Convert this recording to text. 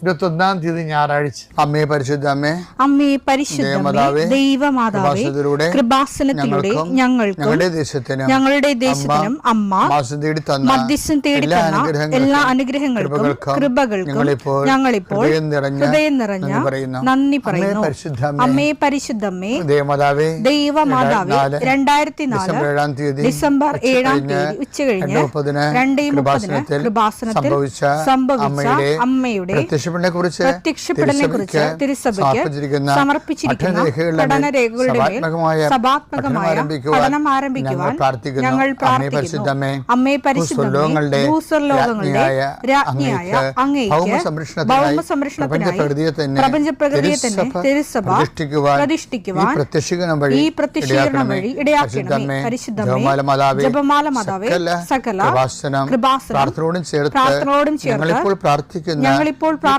21 തീയതി ഞായറാഴ്ച. അമ്മേ പരിശുദ്ധ അമ്മേ, അമ്മേ പരിശുദ്ധമേ, ദൈവമാതാവേ, കൃപാസനത്തിലൂടെ ഞങ്ങൾക്കും ഞങ്ങളുടെ ദേശത്തിനും അമ്മ മധ്യസ്ഥം തേടി തന്ന എല്ലാ അനുഗ്രഹങ്ങൾക്കും കൃപകൾക്കും ഞങ്ങളിപ്പോൾ ഹൃദയം നിറഞ്ഞ നന്ദി പറയുന്നു. അമ്മേ പരിശുദ്ധമേ, ദൈവമാതാവേ, 2004 ഡിസംബർ 7 തീയതി ഉച്ചകഴിഞ്ഞ് 2:30 കൃപാസനത്തിൽ സംഭവിച്ച അമ്മയുടെ പ്രത്യക്ഷപ്പെടലിനെ കുറിച്ച് തിരുസഭയ്ക്ക് സമർപ്പിച്ചിരിക്കുന്ന പഠനരേഖകളുടെ സഭാത്മകമായ പഠനം ആരംഭിക്കുവാൻ ഞങ്ങൾ പ്രാർത്ഥിക്കുന്നു. അമ്മേ പരിശുദ്ധമേ, ഭൂസ്വർലോകങ്ങളുടെ രാജ്ഞിയായ അങ്ങേയ്ക്ക് ഭൗമസംരക്ഷണത്തിനായി പ്രപഞ്ചപ്രകൃതിയെ തന്നെ തിരുസഭ പ്രതിഷ്ഠിക്കുവാൻ ഈ പ്രത്യക്ഷീകരണം വഴി ഇടയാക്കണമേ. പരിശുദ്ധമേ, ജപമാല മാതാവേ, സകല കൃപാസനം പ്രാർത്ഥനയോടും ചേർത്ത് ഞങ്ങളിപ്പോൾ